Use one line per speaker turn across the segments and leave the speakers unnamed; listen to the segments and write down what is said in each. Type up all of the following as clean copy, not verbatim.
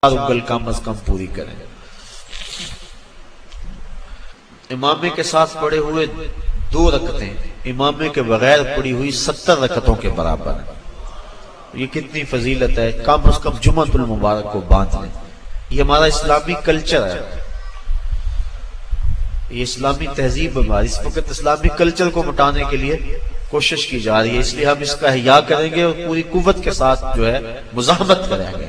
گل کم از کم پوری کریں۔ امامے کے ساتھ پڑھے ہوئے 2 رکعتیں امامے کے بغیر پڑھی ہوئی 70 رکعتوں کے برابر ہیں۔ یہ کتنی فضیلت ہے، کم از کم جمعۃ المبارک کو باندھ لیں۔ یہ ہمارا اسلامی کلچر ہے، یہ اسلامی تہذیب ہماری، اس وقت اسلامی کلچر کو مٹانے کے لیے کوشش کی جا رہی ہے، اس لیے ہم اس کا احیاء کریں گے اور پوری قوت کے ساتھ جو ہے مزاحمت کریں گے،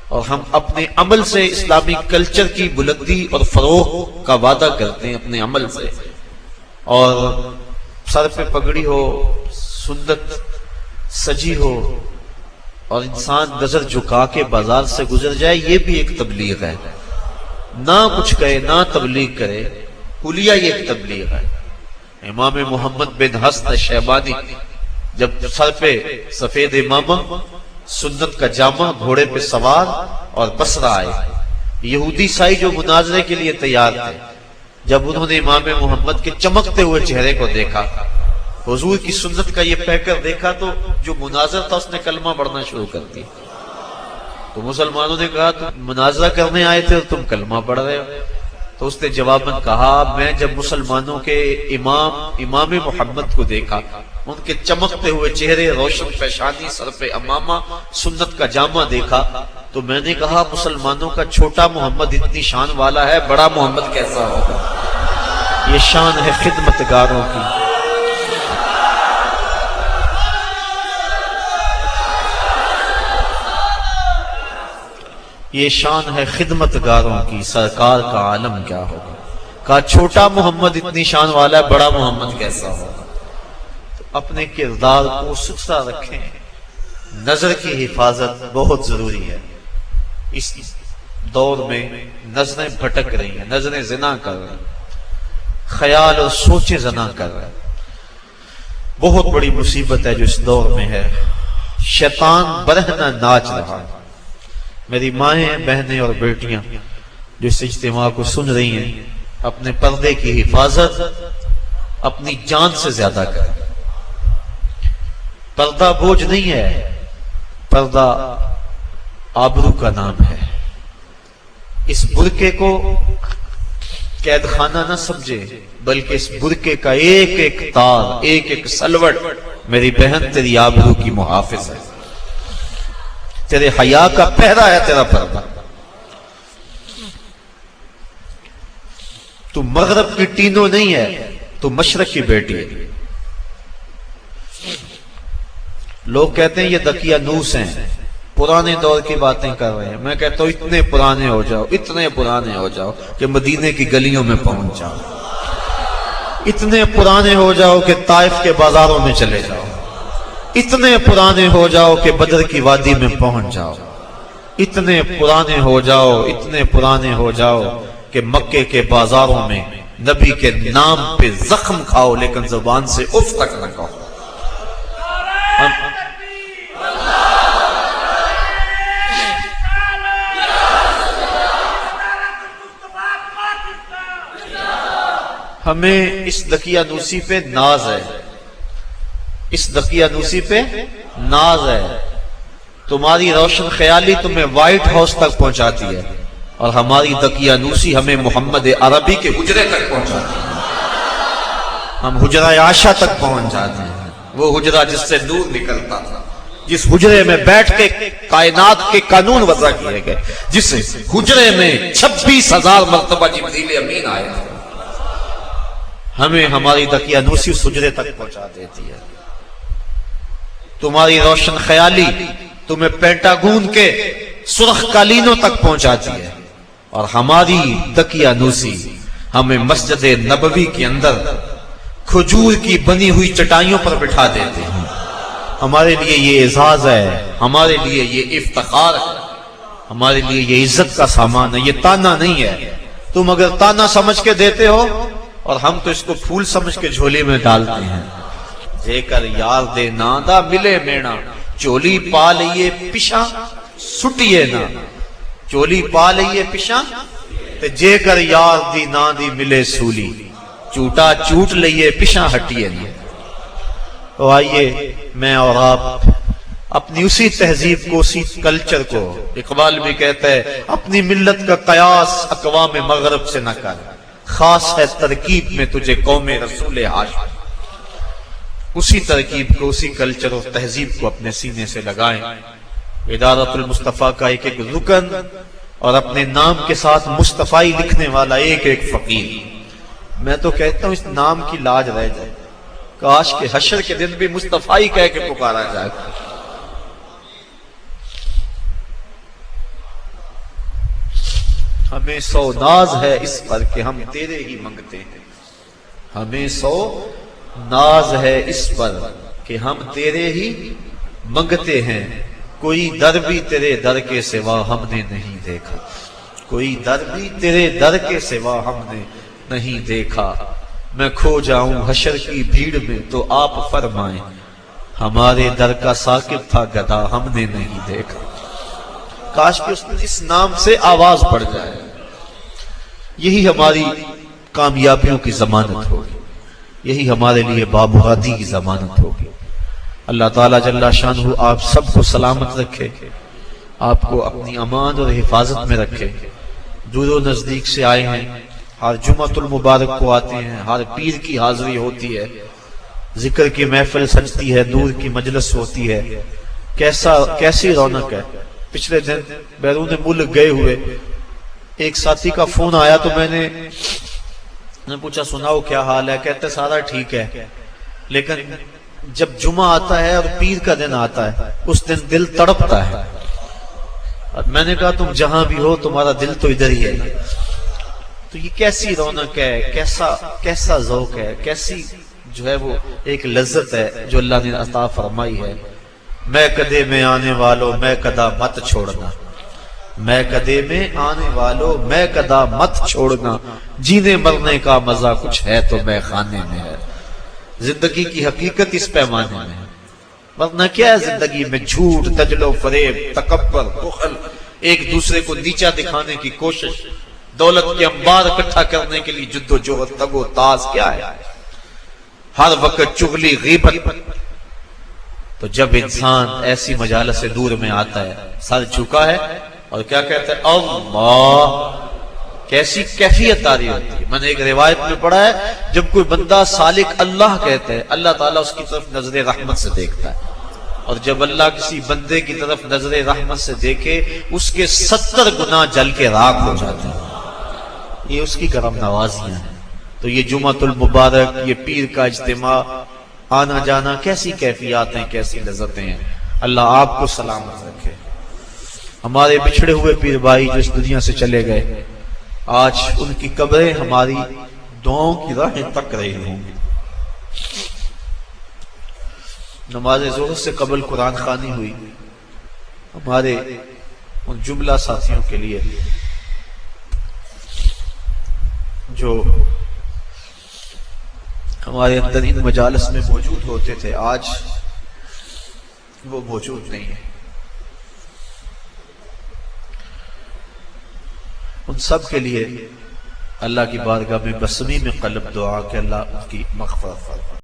اور ہم اپنے عمل سے اسلامی کلچر کی بلندی اور فروغ کا وعدہ کرتے ہیں اپنے عمل سے۔ اور سر پہ پگڑی ہو، سنت سجی ہو اور انسان نظر جھکا کے بازار سے گزر جائے، یہ بھی ایک تبلیغ ہے۔ نہ کچھ کہے نہ تبلیغ کرے، حلیہ یہ ایک تبلیغ ہے۔ امام محمد بن حسن الشیبانی جب سر پہ سفید امامہ، سنت کا جامہ، گھوڑے پہ سوار اور بصرہ آئے، یہودی عیسائی جو مناظرے کے لیے تیار تھے، جب انہوں نے امام محمد کے چمکتے ہوئے چہرے کو دیکھا، حضور کی سنت کا یہ پیکر دیکھا، تو جو مناظر تھا اس نے کلمہ پڑھنا شروع کر دی۔ تو مسلمانوں نے کہا تم مناظرہ کرنے آئے تھے اور تم کلمہ پڑھ رہے ہو؟ تو اس نے جواباً کہا، میں جب مسلمانوں کے امام محمد کو دیکھا، ان کے چمکتے ہوئے چہرے، روشن پیشانی، سر پہ امامہ، سنت کا جامہ دیکھا، تو میں نے کہا مسلمانوں کا چھوٹا محمد اتنی شان والا ہے، بڑا محمد کیسا ہوگا؟ یہ شان ہے خدمتگاروں کی۔ یہ شان ہے خدمتگاروں کی، سرکار کا عالم کیا ہوگا؟ کہا چھوٹا محمد اتنی شان والا ہے، بڑا محمد کیسا ہوگا؟ تو اپنے کردار کو ستھرا رکھیں، نظر کی حفاظت بہت ضروری ہے۔ اس دور میں نظریں بھٹک رہی ہیں، نظریں زنا کر رہی ہیں، خیال اور سوچیں زنا کر رہے ہیں۔ بہت بڑی مصیبت ہے جو اس دور میں ہے۔ شیطان برہنہ ناچ رہا ہے۔ میری مائیں، بہنیں اور بیٹیاں جو اس اجتماع کو سن رہی ہیں، اپنے پردے کی حفاظت اپنی جان سے زیادہ کریں۔ پردہ بوجھ نہیں ہے، پردہ آبرو کا نام ہے۔ اس برقعے کو قید خانہ نہ سمجھے، بلکہ اس برقعے کا ایک ایک تار، ایک ایک سلوٹ میری بہن تیری آبرو کی محافظ ہے، تیرے حیا کا پہرا ہے تیرا پردہ۔ تو مغرب کی ٹینو نہیں ہے، تو مشرق کی بیٹی ہے۔ لوگ کہتے ہیں یہ دقیانوس ہیں، پرانے دور کی باتیں کر رہے ہیں۔ میں کہتا ہوں اتنے پرانے ہو جاؤ، اتنے پرانے ہو جاؤ کہ مدینے کی گلیوں میں پہنچ جاؤ، اتنے پرانے ہو جاؤ کہ طائف کے بازاروں میں چلے جاؤ، اتنے پرانے ہو جاؤ کہ بدر کی وادی میں پہنچ جاؤ، اتنے پرانے ہو جاؤ، اتنے پرانے ہو جاؤ کہ مکے کے بازاروں میں نبی کے نام پہ زخم کھاؤ لیکن زبان سے اف تک نہ کہو۔ ہمیں اس دقیانوسی پہ ناز ہے، اس دقیانوسی پہ ناز ہے۔ تمہاری روشن خیالی تمہیں وائٹ ہاؤس تک پہنچاتی ہے، اور ہماری دقیانوسی ہمیں محمد عربی کے حجرے تک پہنچاتی ہے۔ ہم حجرہ عائشہ تک پہنچ جاتے ہیں، وہ حجرہ جس سے نور نکلتا تھا، جس حجرے میں بیٹھ کے کائنات کے قانون وضع کیے گئے، جس حجرے میں 26,000 مرتبہ جبریل امین آئے تھے۔ ہمیں ہماری دقیانوسی اس حجرے تک پہنچا دیتی ہے۔ تمہاری روشن خیالی تمہیں پینٹاگون کے سرخ قالینوں تک پہنچاتی ہے، اور ہماری دقیانوسی ہمیں مسجد نبوی کے اندر کھجور کی بنی ہوئی چٹائیوں پر بٹھا دیتے ہیں۔ ہمارے لیے یہ اعزاز ہے، ہمارے لیے یہ افتخار ہے، ہمارے لیے یہ عزت کا سامان ہے، یہ تانا نہیں ہے۔ تم اگر تانا سمجھ کے دیتے ہو اور ہم تو اس کو پھول سمجھ کے جھولی میں ڈالتے ہیں۔ جے کر یار دے ناندا ملے مینا، چولی پا لئیے پشاں سٹیے نا، چولی پا لئیے پشاں تے جے کر یار دی ناندی ملے سولی، چوٹا چوٹ لئیے پشاں ہٹیے نا۔ تو آئیے میں اور آپ اپنی اسی تہذیب کو، اسی کلچر کو، اقبال بھی کہتا ہے اپنی ملت کا قیاس اقوام مغرب سے نہ کر، خاص ہے ترکیب میں تجھے قوم رسول ہاشم۔ اسی ترکیب کو، اسی کلچر اور تہذیب کو اپنے سینے سے لگائیں۔ ادارت المصطفیٰ کا ایک ایک رکن اور اپنے نام کے ساتھ مصطفی لکھنے والا ایک ایک فقیر، میں تو کہتا ہوں اس نام کی لاج رہ جائے، کاش کہ حشر کے دن بھی مصطفی کہہ کے پکارا جائے۔ ہمیں سو ناز ہے اس پر کہ ہم تیرے ہی منگتے ہیں، ہمیں سو ناز ہے اس پر کہ ہم تیرے ہی منگتے ہیں، کوئی در بھی تیرے در کے سوا ہم نے نہیں دیکھا، کوئی در بھی تیرے در کے سوا ہم نے نہیں دیکھا، میں کھو جاؤں حشر کی بھیڑ میں تو آپ فرمائیں، ہمارے در کا ساکب تھا گدھا ہم نے نہیں دیکھا۔ کاش کہ اس نام سے آواز پڑ جائے، یہی ہماری کامیابیوں کی ضمانت ہوگی، یہی ہمارے لیے بامرادی کی ضمانت ہوگی۔ اللہ تعالیٰ جل شانہ آپ سب کو سلامت رکھے، آپ کو اپنی امان اور حفاظت میں رکھے۔ دور و نزدیک سے آئے ہیں، ہر جمعۃ المبارک کو آتے ہیں، ہر پیر کی حاضری ہوتی ہے، ذکر کی محفل سجتی ہے، نور کی مجلس ہوتی ہے، کیسی رونق ہے۔ پچھلے دن بیرون ملک گئے ہوئے ایک ساتھی کا فون آیا تو میں نے پوچھا سناؤ کیا حال ہے؟ کہتے سارا ٹھیک ہے، لیکن جب جمعہ آتا ہے اور پیر کا دن آتا ہے اس دن دل تڑپتا ہے۔ اور میں نے کہا تم جہاں بھی ہو تمہارا دل تو ادھر ہی ہے۔ تو یہ کیسی رونق ہے، کیسا ذوق ہے، کیسی جو ہے وہ ایک لذت ہے جو اللہ نے عطا فرمائی ہے۔ میں کدے میں آنے والوں میں کدا مت چھوڑنا، میں کدے میں آنے والوں میں کدا مت چھوڑنا، جینے مرنے کا مزہ کچھ ہے تو میں خانے میں ہے۔ زندگی کی حقیقت اس پیمانے میں ہے، ورنہ کیا ہے زندگی میں؟ جھوٹ، تجل و فریب، تکبر، بخل، ایک دوسرے کو نیچا دکھانے کی کوشش، دولت کے انبار اکٹھا کرنے کے لیے جد و جہد، تگ و تاز، کیا ہے؟ ہر وقت چغلی، غیبت۔ تو جب انسان ایسی مجالس سے دور میں آتا ہے، سر جھکا ہے اور کیا کہتا ہے؟ اللہ، کیسی کیفیت آ رہی ہوتی ہے۔ میں نے ایک روایت میں پڑھا ہے جب کوئی بندہ سالک اللہ کہتا ہے، اللہ تعالیٰ اس کی طرف نظر رحمت سے دیکھتا ہے، اور جب اللہ کسی بندے کی طرف نظر رحمت سے دیکھے اس کے 70 گناہ جل کے راکھ ہو جاتے ہیں۔ یہ اس کی کرم نوازیاں ہیں۔ تو یہ جمعۃ المبارک، یہ پیر کا اجتماع، آنا جانا، کیسی کیفیات ہیں، کیسی لذتیں ہیں۔ اللہ آپ کو سلامت رکھے۔ ہمارے بچھڑے ہوئے پیر بھائی جو اس دنیا سے چلے گئے، آج ان کی قبریں ہماری دعاؤں کی راہیں تک رہی ہوں گی۔ نماز ظہر سے قبل قرآن خوانی ہوئی، ہمارے ان جملہ ساتھیوں کے لیے جو ہمارے اندر ان مجالس میں موجود ہوتے تھے، آج وہ موجود نہیں ہے۔ ان سب کے لیے اللہ کی بارگاہ میں بصمی میں قلب دعا کہ اللہ ان کی مغفرت فرمائے۔